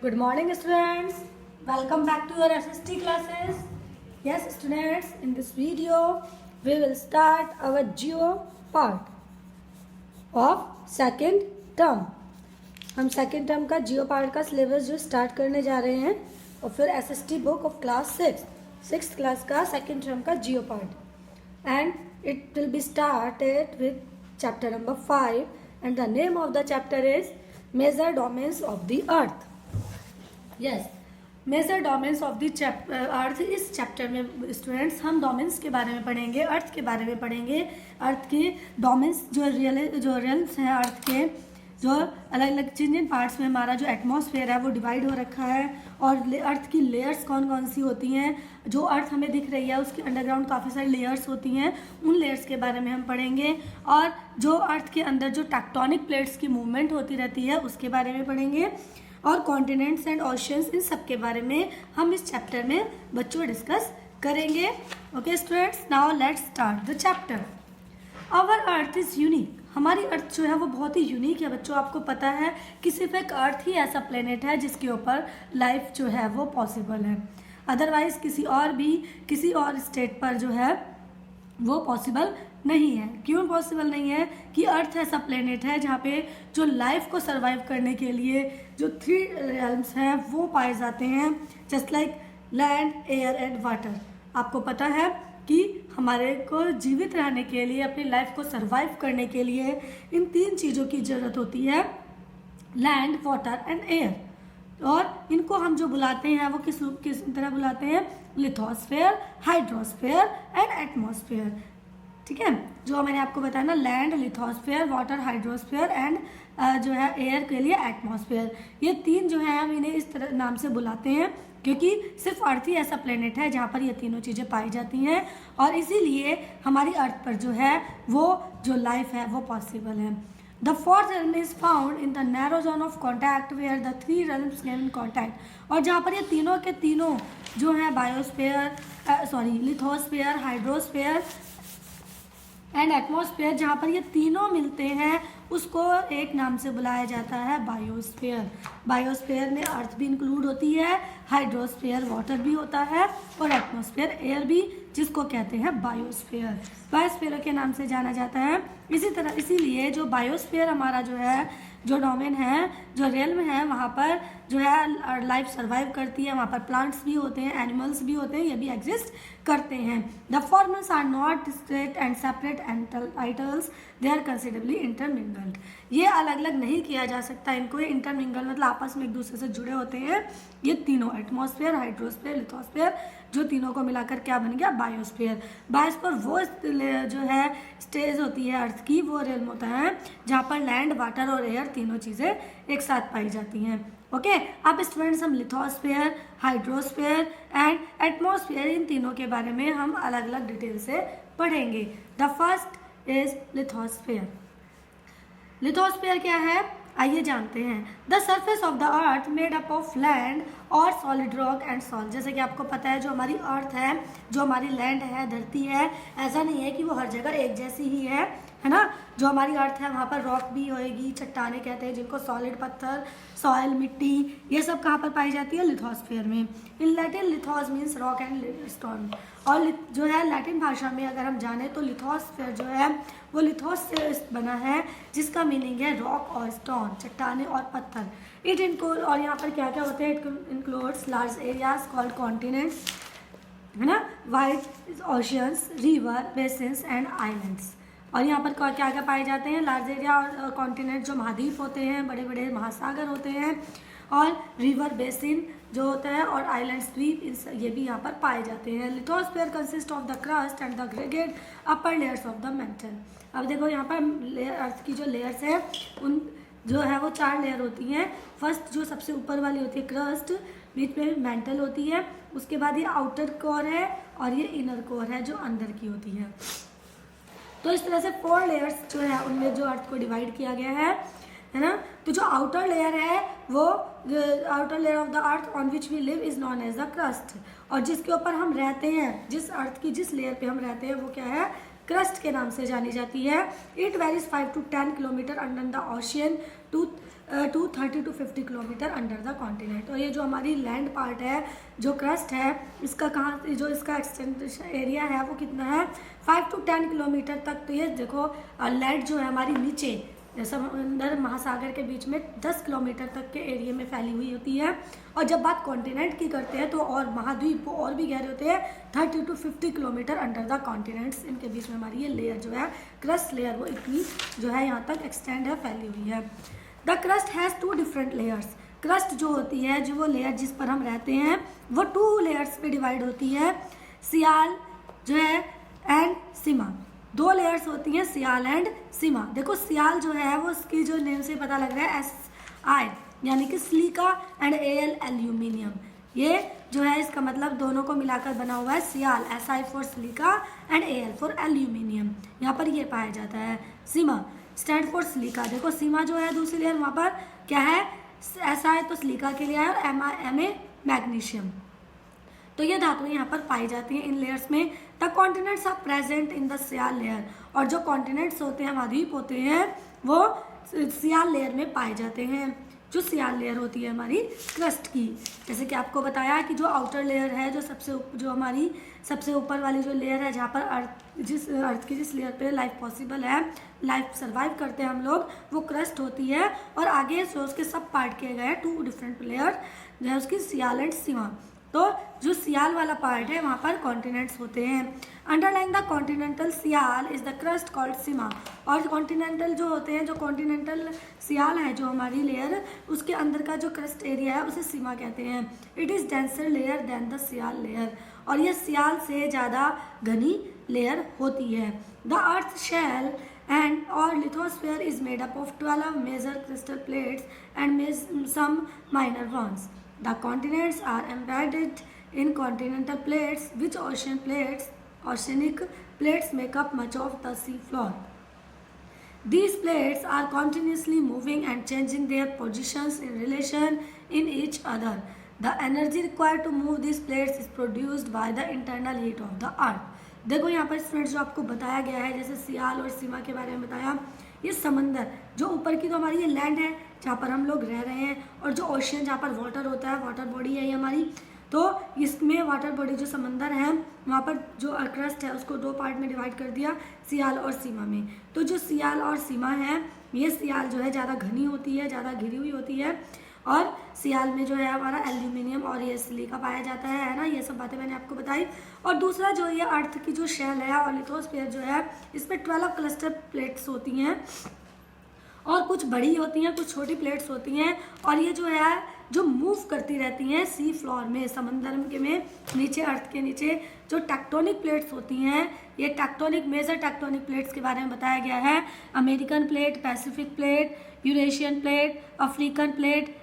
Good morning, students. Welcome back to your SST classes. Yes, students, in this video, we will start our geo part of second term. हम second term का geo part का syllabus जो start करने जा रहे हैं और फिर SST book of class six class का सेकेंड टर्म का geo part and it will be started with chapter number 5 and the name of the chapter is major domains of the earth. Yes, major domains of the earth. इस chapter में students हम domains के बारे में पढ़ेंगे, अर्थ के बारे में पढ़ेंगे. अर्थ के डोमेन्स जो रियल्स हैं अर्थ के, जो अलग अलग जिन जिन पार्ट्स में हमारा जो एटमॉस्फेयर है वो डिवाइड हो रखा है और अर्थ की लेयर्स कौन कौन सी होती हैं. जो अर्थ हमें दिख रही है उसके अंडरग्राउंड काफ़ी सारी लेयर्स होती हैं, उन लेयर्स के बारे में हम पढ़ेंगे. और जो अर्थ के अंदर जो टेक्टोनिक प्लेट्स की मूवमेंट होती रहती है उसके बारे में पढ़ेंगे. और कॉन्टिनेंट्स एंड ओशियंस, इन सब के बारे में हम इस चैप्टर में बच्चों डिस्कस करेंगे. Okay students, now let's start the chapter. Our earth is unique. हमारी अर्थ जो है वो बहुत ही यूनिक है बच्चों. आपको पता है कि सिर्फ एक अर्थ ही ऐसा प्लेनेट है जिसके ऊपर लाइफ जो है वो पॉसिबल है. अदरवाइज किसी और स्टेट पर जो है वो पॉसिबल नहीं है. क्यों पॉसिबल नहीं है? कि अर्थ ऐसा प्लेनेट है जहाँ पे जो लाइफ को सरवाइव करने के लिए जो 3 रेल्म्स हैं वो पाए जाते हैं, just like land, air and water. आपको पता है कि हमारे को जीवित रहने के लिए, अपनी लाइफ को सरवाइव करने के लिए इन 3 चीज़ों की ज़रूरत होती है, लैंड, वाटर एंड एयर. और इनको हम जो बुलाते हैं वो किस तरह बुलाते हैं? Lithosphere, hydrosphere and atmosphere. ठीक है, जो मैंने आपको बताया ना, land, lithosphere, water, hydrosphere and जो है एयर के लिए एटमॉस्फेयर. ये 3 जो है हम इन्हें इस तरह नाम से बुलाते हैं क्योंकि सिर्फ अर्थ ही ऐसा प्लेनेट है जहाँ पर ये तीनों चीज़ें पाई जाती हैं और इसीलिए हमारी अर्थ पर जो है वो जो लाइफ है वो पॉसिबल है. The 4th realm is found in the narrow zone of contact where the 3 realms came in contact. और जहाँ पर ये तीनों के तीनों जो है लिथोस्फेयर, हाइड्रोस्फेयर एंड एटमॉस्फेयर, जहाँ पर ये तीनों मिलते हैं उसको एक नाम से बुलाया जाता है बायोस्फेयर. बायोस्फेयर में अर्थ भी इंक्लूड होती है, हाइड्रोस्फेयर वाटर भी होता है और एटमॉस्फेयर एयर भी, जिसको कहते हैं बायोस्फेयर. बायोस्फेयर के नाम से जाना जाता है. इसीलिए जो बायोस्फेयर हमारा जो है, जो डोमेन है, जो रियल्म है, वहाँ पर जो है लाइफ सर्वाइव करती है. वहाँ पर प्लांट्स भी होते हैं, एनिमल्स भी होते हैं, ये भी एग्जिस्ट करते हैं. The formals are not discrete and separate entitles, they are considerably intermingled. ये अलग अलग नहीं किया जा सकता इनको. ये इंटरमिंगल मतलब आपस में एक दूसरे से जुड़े होते हैं. ये तीनों एटमॉस्फेयर, हाइड्रोस्फेयर, लिथोस्फेयर, जो तीनों को मिलाकर क्या बन गया? बायोस्फेयर. बायोस्फेयर वो जो है स्टेज होती है अर्थ की, वो रियल्म होता है जहाँ पर लैंड, वाटर और एयर तीनों चीज़ें एक साथ पाई जाती हैं. ओके, अब स्टूडेंट्स हम लिथोस्फेयर, हाइड्रोस्फेयर एंड एटमॉस्फेयर, इन तीनों के बारे में हम अलग अलग डिटेल से पढ़ेंगे. The first is lithosphere. Lithosphere क्या है आइए जानते हैं. The surface of the earth made up of land और सॉलिड रॉक एंड सॉल्ट. जैसे कि आपको पता है जो हमारी अर्थ है, जो हमारी लैंड है, धरती है, ऐसा नहीं है कि वो हर जगह एक जैसी ही है ना. जो हमारी अर्थ है वहाँ पर रॉक भी होएगी, चट्टाने कहते हैं जिनको, सॉलिड पत्थर, सॉइल, मिट्टी, ये सब कहाँ पर पाई जाती है? लिथोस्फेयर में. In Latin lithos means rock and stone. और जो है लैटिन भाषा में अगर हम जाने तो लिथोस्फेयर जो है वो लिथोस से बना है, जिसका मीनिंग है रॉक और स्टोन, चट्टाने और पत्थर. इट इंक्लूड, और यहाँ पर क्या क्या होते हैं? It includes large areas called continents, है ना, wide oceans, river, basins and islands. और यहाँ पर क्या क्या पाए जाते हैं? लार्ज एरिया और कॉन्टिनेंट जो महाद्वीप होते हैं, बड़े बड़े महासागर होते हैं, और रिवर बेसिन जो होता है, और आइलैंड द्वीप, ये भी यहाँ पर पाए जाते हैं. Lithosphere consist of the crust and the aggregate upper layers of the mental. अब देखो यहाँ पर अर्थ की जो लेयर्स है उन जो है वो 4 लेयर होती हैं. फर्स्ट जो सबसे ऊपर वाली होती है क्रस्ट, बीच में मेंटल होती है, उसके बाद ये आउटर कोर है और ये इनर कोर है जो अंदर की होती है. तो इस तरह से 4 लेयर्स जो है उनमें जो अर्थ को डिवाइड किया गया है ना. तो जो आउटर लेयर है वो outer layer of the earth on which we live is known as the crust. और जिसके ऊपर हम रहते हैं, जिस अर्थ की जिस लेयर पे हम रहते हैं वो क्या है? क्रस्ट के नाम से जानी जाती है. It varies 5 to 10 kilometre under the ocean to to 30 to 50 kilometre under the continent. और ये जो हमारी लैंड पार्ट है, जो क्रस्ट है, इसका कहाँ, जो इसका एक्सटेंशन एरिया है वो कितना है, 5 to 10 किलोमीटर तक। तो ये देखो लैंड जो है हमारी नीचे समुद्र महासागर के बीच में 10 किलोमीटर तक के एरिया में फैली हुई होती है। और जब बात कॉन्टिनेंट की करते हैं तो और महाद्वीप वो और भी गहरे होते हैं, 30 to 50 kilometre under the continents. इनके बीच में हमारी ये लेयर जो है क्रस्ट लेयर वो इतनी जो है यहाँ तक एक्सटेंड है, फैली हुई है। The crust has 2 different layers. Crust जो होती है, जो वो लेयर जिस पर हम रहते हैं, वो 2 लेयर्स पे डिवाइड होती है, सियाल जो है एंड सीमा। 2 लेयर्स होती हैं, सियाल एंड सीमा। देखो सियाल जो है वो उसकी जो नेम से पता लग रहा है SI, यानी कि सिलिका एंड AL एल्यूमिनियम। ये जो है इसका मतलब दोनों को मिलाकर बना हुआ है सियाल, SI for silica and AL for aluminium. यहाँ पर ये पाया जाता है। सीमा स्टैंड फॉर सिलिका। देखो सीमा जो है दूसरी लेयर, वहाँ पर क्या है, SI तो सिलिका के लिए है और MA मैग्नीशियम। तो ये धातुएं यहाँ पर पाई जाती हैं इन लेयर्स में। The continents are present in the sial layer. और जो कॉन्टिनेंट्स होते हैं, महाद्वीप होते हैं, वो सियाल लेयर में पाए जाते हैं। जो सियाल लेयर होती है हमारी क्रस्ट की, जैसे कि आपको बताया कि जो आउटर लेयर है, जो हमारी सबसे ऊपर वाली जो लेयर है, जहाँ पर अर्थ की जिस लेयर पे लाइफ पॉसिबल है, लाइफ सर्वाइव करते हैं हम लोग, वो क्रस्ट होती है। और आगे जो उसके सब पार्ट किए गए हैं, 2 डिफरेंट लेयर जो है उसकी, सियाल एंड सीमा। तो जो सियाल वाला पार्ट है वहाँ पर कॉन्टिनेंट्स होते हैं। Underlying the continental sial is the crust called sima. और कॉन्टिनेंटल जो होते हैं, जो कॉन्टिनेंटल सियाल है, जो हमारी लेयर, उसके अंदर का जो क्रस्ट एरिया है उसे सीमा कहते हैं। It is denser layer than the sial layer. और ये सियाल से ज़्यादा घनी लेयर होती है। The earth shell and or lithosphere is made up of 12 major crystal plates and some minor ones. The continents are embedded in continental plates, which oceanic plates make up much of the sea floor. These plates are continuously moving and changing their positions in relation in each other. The energy required to move these plates is produced by the internal heat of the earth. देखो यहाँ पर students जो आपको बताया गया है, जैसे सियाल और सीमा के बारे में बताया, ये समंदर जो ऊपर की तो हमारी ये लैंड है जहाँ पर हम लोग रह रहे हैं, और जो ओशियन जहाँ पर वाटर होता है, वाटर बॉडी है ये हमारी। तो इसमें वाटर बॉडी जो समंदर है, वहाँ पर जो क्रस्ट है उसको 2 पार्ट में डिवाइड कर दिया, सियाल और सीमा में। तो जो सियाल और सीमा है, ये सियाल जो है ज़्यादा घनी होती है, ज़्यादा घिरी हुई होती है, और सियाल में जो है हमारा एल्यूमिनियम और ये सिलिका पाया जाता है ना। ये सब बातें मैंने आपको बताई। और दूसरा जो ये अर्थ की जो शेल है और लिथोस्फीयर जो है, इसमें 12 क्लस्टर प्लेट्स होती हैं, और कुछ बड़ी होती हैं, कुछ छोटी प्लेट्स होती हैं। और ये जो है जो मूव करती रहती हैं सी फ्लोर में, समंदर के में नीचे, अर्थ के नीचे जो टेक्टोनिक प्लेट्स होती हैं, ये टेक्टोनिक मेजर टेक्टोनिक प्लेट्स के बारे में बताया गया है। American plate, Pacific plate, Eurasian plate, African plate,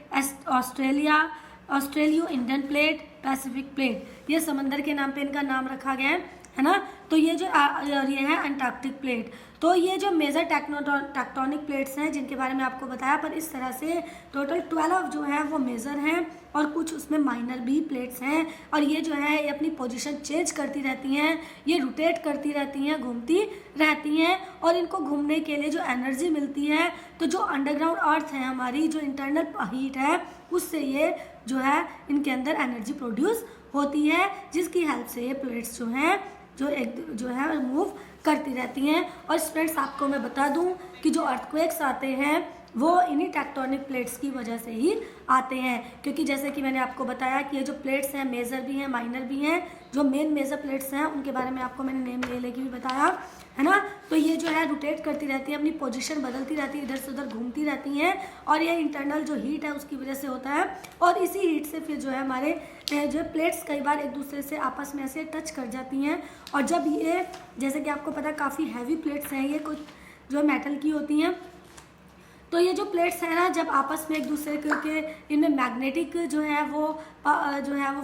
Australo Indian plate, Pacific plate. ये समंदर के नाम पे इनका नाम रखा गया है ना। तो ये जो ये है अंटार्कटिक प्लेट। तो ये जो मेजर टेक्टोनिक प्लेट्स हैं जिनके बारे में आपको बताया, पर इस तरह से टोटल 12 जो है वो मेजर हैं, और कुछ उसमें माइनर भी प्लेट्स हैं। और ये जो है ये अपनी पोजीशन चेंज करती रहती हैं, ये रोटेट करती रहती हैं, घूमती रहती हैं। और इनको घूमने के लिए जो एनर्जी मिलती है, तो जो अंडरग्राउंड अर्थ है हमारी, जो इंटरनल हीट है, उससे ये जो है इनके अंदर एनर्जी प्रोड्यूस होती है, जिसकी हेल्प से ये प्लेट्स जो हैं जो है मूव करती रहती हैं। और स्टूडेंट्स आपको मैं बता दूं कि जो अर्थक्वेक्स आते हैं वो इन्हीं टेक्टोनिक प्लेट्स की वजह से ही आते हैं, क्योंकि जैसे कि मैंने आपको बताया कि ये जो प्लेट्स हैं मेजर भी हैं, माइनर भी हैं। जो मेन मेजर प्लेट्स हैं उनके बारे में आपको मैंने नेम ले लेके भी बताया है ना। तो ये जो है रोटेट करती रहती है, अपनी पोजीशन बदलती रहती है, इधर से उधर घूमती रहती हैं, और ये इंटरनल जो हीट है उसकी वजह से होता है। और इसी हीट से फिर जो है हमारे जो प्लेट्स कई बार एक दूसरे से आपस में ऐसे टच कर जाती हैं। और जब ये, जैसे कि आपको पता है, काफ़ी हैवी प्लेट्स हैं, ये कुछ जो मेटल की होती हैं। तो ये जो प्लेट्स हैं ना, जब आपस में एक दूसरे के इनमें मैग्नेटिक जो है वो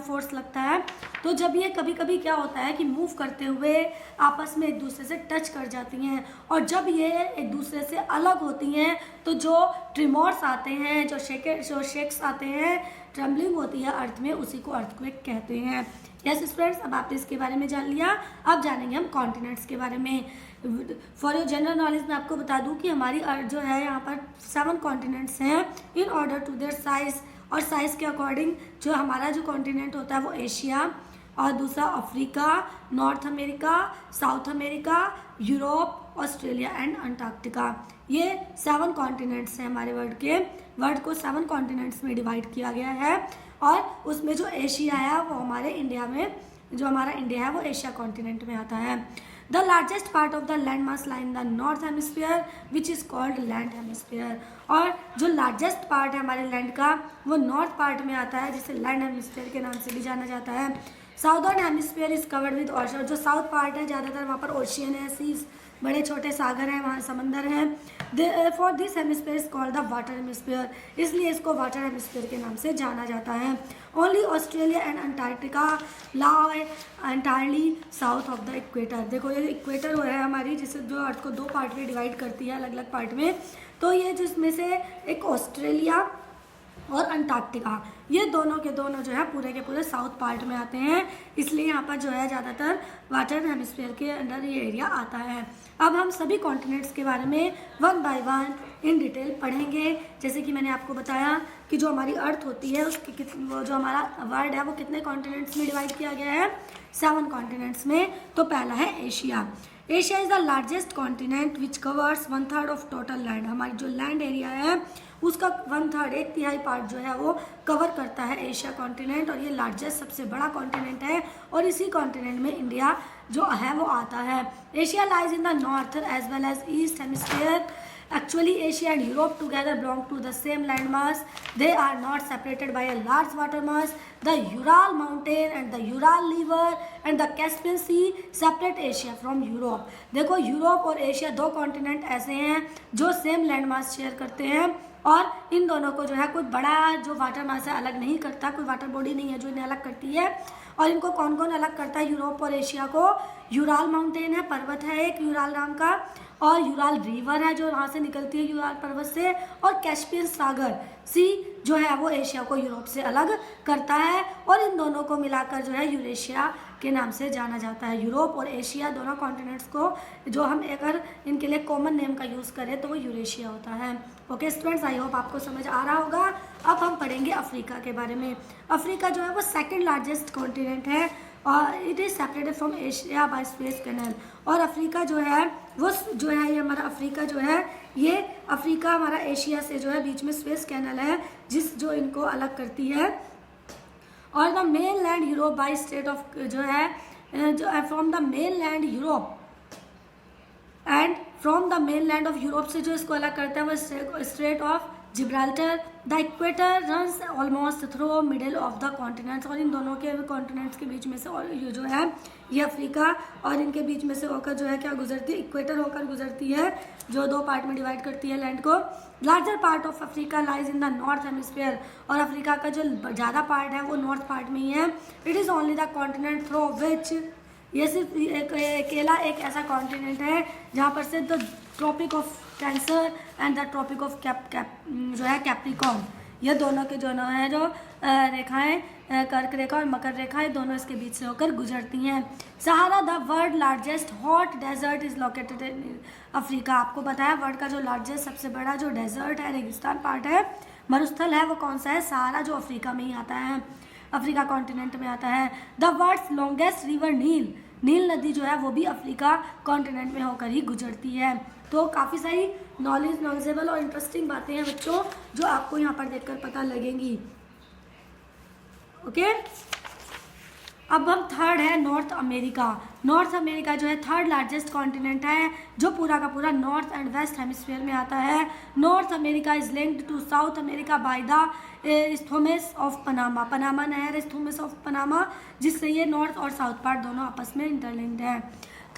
फोर्स लगता है, तो जब ये कभी कभी क्या होता है कि मूव करते हुए आपस में एक दूसरे से टच कर जाती हैं, और जब ये एक दूसरे से अलग होती हैं तो जो ट्रिमोर्स आते हैं, जो शेक्स आते हैं, ट्रम्बलिंग होती है अर्थ में, उसी को अर्थक्वेक कहते हैं। यस स्टूडेंट्स, अब आपने इसके बारे में जान लिया। अब जानेंगे हम कॉन्टिनेंट्स के बारे में। फॉर योर जनरल नॉलेज मैं आपको बता दूं कि हमारी अर्थ जो है यहाँ पर 7 कॉन्टिनेंट्स हैं in order to their size, और साइज के अकॉर्डिंग जो हमारा जो कॉन्टिनेंट होता है वो एशिया, और दूसरा Africa, north America, south America, Europe, Australia and Antarctica. ये 7 कॉन्टिनेंट्स हैं हमारे वर्ल्ड को 7 कॉन्टिनेंट्स में डिवाइड किया गया है, और उसमें जो एशिया है वो हमारे इंडिया में, जो हमारा इंडिया है वो एशिया कॉन्टिनेंट में आता है। The largest part of the land mass lie in the north hemisphere which is called land hemisphere, और जो लार्जेस्ट पार्ट है हमारे लैंड का वो नॉर्थ पार्ट में आता है, जिसे लैंड हेमिस्फीयर के नाम से भी जाना जाता है। Southern hemisphere is covered with ocean, जो साउथ पार्ट है ज़्यादातर वहाँ पर ओशियन है, सीज, बड़े छोटे सागर हैं, वहाँ समंदर हैं। For this hemisphere is called the water hemisphere, इसलिए इसको वाटर हेमिस्फीयर के नाम से जाना जाता है। Only Australia and Antarctica lie entirely south of the equator. देखो ये इक्वेटर हो है हमारी, जिसे जो अर्थ को 2 पार्ट में डिवाइड करती है, अलग अलग पार्ट में, तो ये जिसमें से एक ऑस्ट्रेलिया और अंटार्कटिका, ये दोनों के दोनों जो है पूरे के पूरे साउथ पार्ट में आते हैं, इसलिए यहाँ पर जो है ज़्यादातर वाटर हेमिस्फीयर के अंदर ये एरिया आता है। अब हम सभी कॉन्टिनेंट्स के बारे में 1 बाय 1 इन डिटेल पढ़ेंगे। जैसे कि मैंने आपको बताया कि जो हमारी अर्थ होती है उसकी वो जो हमारा वर्ल्ड है वो कितने कॉन्टिनेंट्स में डिवाइड किया गया है, 7 कॉन्टिनेंट्स में। तो पहला है Asia. Asia is the largest continent which covers 1/3 of total land. हमारी जो लैंड एरिया है उसका 1/3, 1/3 पार्ट जो है वो कवर करता है एशिया कॉन्टिनेंट, और ये लार्जेस्ट सबसे बड़ा कॉन्टिनेंट है, और इसी कॉन्टिनेंट में इंडिया जो है वो आता है। Asia lies in the north as well as east hemisphere. Actually, Asia and Europe together belong to the same landmass. They are not separated by a large water mass. The Ural Mountain and the Ural River and the Caspian Sea separate Asia from Europe. देखो Europe और Asia 2 continent ऐसे हैं जो same land mass share करते हैं, और इन दोनों को जो है कोई बड़ा जो वाटर मास है अलग नहीं करता, कोई वाटर बॉडी नहीं है जो इन्हें अलग करती है। और इनको कौन कौन अलग करता है यूरोप और एशिया को? यूराल माउंटेन है, पर्वत है एक यूराल नाम का, और यूराल रिवर है जो वहाँ से निकलती है यूराल पर्वत से, और कैस्पियन सागर सी जो है वो एशिया को यूरोप से अलग करता है, और इन दोनों को मिलाकर जो है यूरेशिया के नाम से जाना जाता है। यूरोप और एशिया दोनों कॉन्टिनेंट्स को जो हम अगर इनके लिए कॉमन नेम का यूज़ करें तो वो यूरेशिया होता है। ओके स्टूडेंट्स, आई होप आपको समझ आ रहा होगा। अब हम पढ़ेंगे अफ्रीका के बारे में। अफ्रीका जो है वो 2nd लार्जेस्ट कॉन्टिनेंट है, और it is separated from Asia by Suez canal. और अफ्रीका जो है वो जो है ये हमारा अफ्रीका जो है ये अफ्रीका हमारा एशिया से जो है बीच में स्वेज कैनल है जिस जो इनको अलग करती है। और the main land Europe by state of जो है जो from the main land Europe and from the main land of Europe से जो इसको अलग करता है वो straight of Gibraltar. The equator runs almost through middle of the continents. और इन दोनों के कॉन्टिनेंट्स के बीच में से और ये जो है ये अफ्रीका और इनके बीच में से होकर जो है क्या गुजरती है, इक्वेटर होकर गुजरती है, जो 2 पार्ट में डिवाइड करती है लैंड को। Larger part of Africa lies in the north hemisphere. और अफ्रीका का जो ज़्यादा पार्ट है वो नॉर्थ पार्ट में ही है। It is only the continent through which, ये सिर्फ अकेला एक ऐसा कॉन्टिनेंट है जहाँ पर से the tropic of cancer and the tropic of जो है कैप्रिकॉर्न, ये दोनों के जो है जो रेखाएं कर्क रेखा और मकर रेखाएं दोनों इसके बीच से होकर गुजरती हैं। Sahara the world largest hot desert is located in Africa. आपको बताया वर्ल्ड का जो लार्जेस्ट सबसे बड़ा जो डेजर्ट है, रेगिस्तान पार्ट है, मरुस्थल है, वो कौन सा है? सहारा, जो अफ्रीका में ही आता है, अफ्रीका कॉन्टिनेंट में आता है। द वर्ल्ड्स लॉन्गेस्ट रिवर नील, नील नदी जो है वो भी अफ्रीका कॉन्टिनेंट में होकर ही गुजरती है। तो काफ़ी सारी नॉलेजेबल और इंटरेस्टिंग बातें हैं बच्चों जो आपको यहाँ पर देखकर पता लगेंगी। ओके, अब हम थर्ड है नॉर्थ अमेरिका। नॉर्थ अमेरिका जो है 3rd लार्जेस्ट कॉन्टिनेंट है जो पूरा का पूरा नॉर्थ एंड वेस्ट हेमिस्फीयर में आता है। North America is linked to South America by the isthmus of Panama. Panama नहर, इस्थोमिस ऑफ पनामा, जिससे ये नॉर्थ और साउथ पार्ट दोनों आपस में इंटरलिंक्ड है।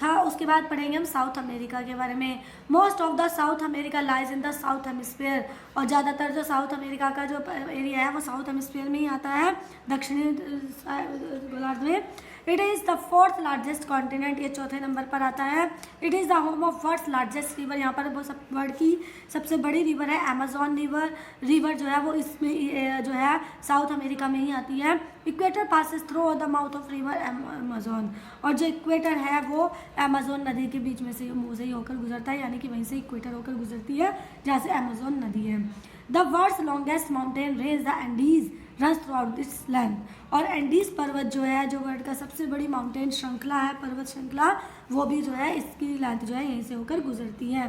था। उसके बाद पढ़ेंगे हम साउथ अमेरिका के बारे में। Most of the south America lies in the south hemisphere, और ज़्यादातर जो साउथ अमेरिका का जो एरिया है वो साउथ हेमिस्फीयर में ही आता है, दक्षिणी गोलार्ध में। It is the fourth largest continent, ये चौथे नंबर पर आता है। It is the home of world's largest river, यहाँ पर वो वर्ल्ड की सबसे बड़ी रिवर है अमेजोन रिवर जो है वो इसमें जो है साउथ अमेरिका में ही आती है। Equator passes through the mouth of river Amazon, और जो इक्वेटर है वो अमेजोन नदी के बीच में से मुँह से ही होकर गुजरता है, यानी कि वहीं से इक्वेटर होकर गुजरती है जहाँ से अमेजोन नदी है। The world's longest mountain range the Andes run throughout this land, और एंडीज पर्वत जो है जो वर्ल्ड का सबसे बड़ी माउंटेन श्रृंखला है, पर्वत श्रृंखला, वो भी जो है इसकी लेंथ जो है यहीं से होकर गुजरती है।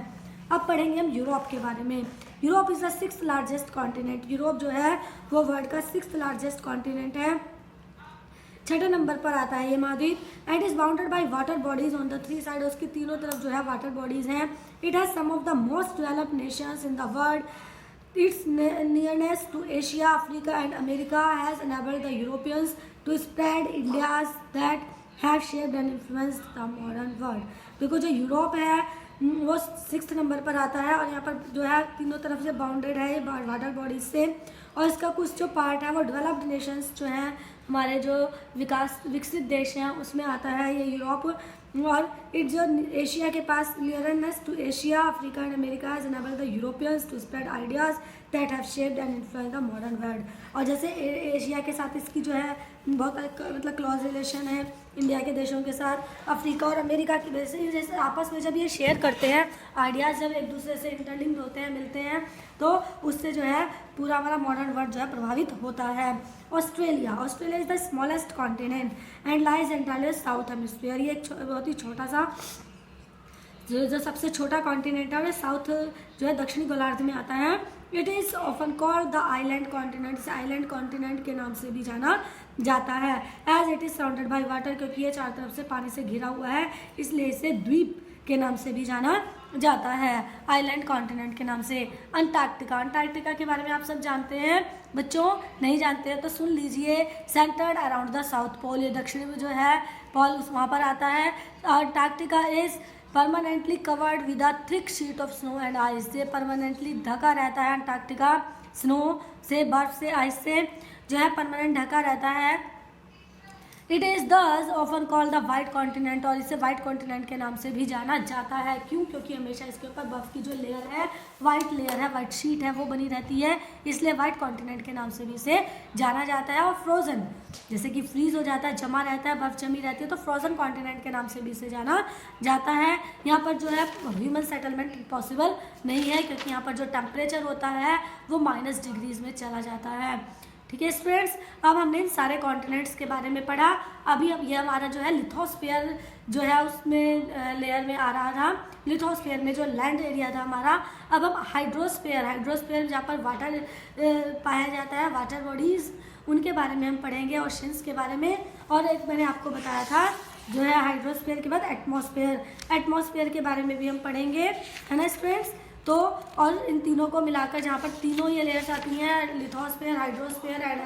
अब पढ़ेंगे हम यूरोप के बारे में। Europe is the 6th largest continent, Europe जो है वो वर्ल्ड का 6th लार्जेस्ट कॉन्टिनेंट है, 6ठे नंबर पर आता है ये महाद्वीप। And is bounded by water bodies on the 3 side, उसकी तीनों तरफ जो है वाटर बॉडीज हैं। It has some of the most developed nations in the world. Its nearness to Asia, Africa and America has enabled the Europeans to spread ideas that have shaped and influenced the modern world। देखो जो Europe है वो 6th number पर आता है, और यहाँ पर जो है तीनों तरफ से बाउंडेड है वाटर बॉडीज से, और इसका कुछ जो पार्ट है वो डेवलप्ड नेशंस जो हैं, हमारे जो विकसित देश हैं उसमें आता है ये यूरोप। और इट जो एशिया के पास nearness to Asia, Africa and America has enabled the Europeans to spread ideas that have shaped and influenced the modern world। और जैसे एशिया के साथ इसकी जो है बहुत मतलब क्लोज रिलेशन है इंडिया के देशों के साथ, अफ्रीका और अमेरिका की वजह से जैसे आपस में जब ये शेयर करते हैं आइडियाज़, जब एक दूसरे से इंटरलिंक्ड होते हैं, मिलते हैं, तो उससे जो है पूरा हमारा मॉडर्न वर्ल्ड जो है प्रभावित होता है। Australia is the smallest continent and lies entirely south hemisphere, ये एक बहुत ही छोटा सा जो सबसे छोटा कॉन्टिनेंट है, साउथ जो है दक्षिणी गोलार्ध में आता है। It is often called the island continent, इसे आइलैंड कॉन्टिनेंट के नाम से भी जाना जाता है। As it is surrounded by water, क्योंकि ये चारों तरफ से पानी से घिरा हुआ है, इसलिए इसे द्वीप के नाम से भी जाना जाता है, आइलैंड कॉन्टिनेंट के नाम से। अंटार्कटिका के बारे में आप सब जानते हैं बच्चों, नहीं जानते हैं तो सुन लीजिए। Centred around the south pole, ये दक्षिणी में जो है पोल वहाँ पर आता है। Antarctica is permanently covered with a thick sheet of snow and ice, ये परमानेंटली ढका रहता है अंटार्कटिका स्नो से, बर्फ से, आइस से जो है परमानेंट ढका रहता है। इट इज़ दस often called the white continent, और इसे वाइट कॉन्टिनेंट के नाम से भी जाना जाता है। क्यों? क्योंकि हमेशा इसके ऊपर बर्फ की जो लेयर है, वाइट लेयर है, वाइट शीट है, वो बनी रहती है, इसलिए वाइट कॉन्टिनेंट के नाम से भी इसे जाना जाता है। और फ्रोजन, जैसे कि फ्रीज हो जाता है, जमा रहता है, बर्फ जमी रहती है, तो फ्रोजन कॉन्टिनेंट के नाम से भी इसे जाना जाता है। यहाँ पर जो है ह्यूमन सेटलमेंट पॉसिबल नहीं है, क्योंकि यहाँ पर जो टेम्परेचर होता है वो -डिग्रीज में चला जाता है। ठीक है स्टूडेंट्स, अब हमने इन सारे कॉन्टिनेंट्स के बारे में पढ़ा। अभी अब ये हमारा जो है लिथोस्फीयर जो है उसमें लेयर में आ रहा था, लिथोस्फीयर में जो लैंड एरिया था हमारा। अब हम हाइड्रोस्फीयर जहाँ पर वाटर पाया जाता है, वाटर बॉडीज़, उनके बारे में हम पढ़ेंगे, ओशंस के बारे में। और एक मैंने आपको बताया था जो है हाइड्रोस्फीयर के बाद एटमॉस्फेयर के बारे में भी हम पढ़ेंगे, है ना स्टूडेंट्स। तो और इन तीनों को मिलाकर जहाँ पर तीनों ये लेयर्स आती हैं, लिथोस्फीयर, हाइड्रोस्फीयर एंड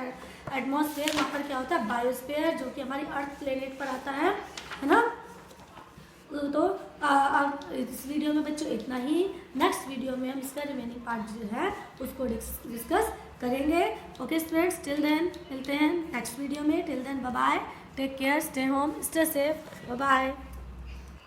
एटमॉस्फेयर, वहाँ पर क्या होता है बायोस्फीयर, जो कि हमारी अर्थ प्लेनेट पर आता है ना। तो अब इस वीडियो में बच्चों इतना ही। नेक्स्ट वीडियो में हम इसका रिमेनिंग पार्ट जो है उसको डिस्कस करेंगे। ओके स्टूडेंट्स, टिल देन मिलते हैं नेक्स्ट वीडियो में। Till then bye bye, take care, stay home, stay safe, bye bye.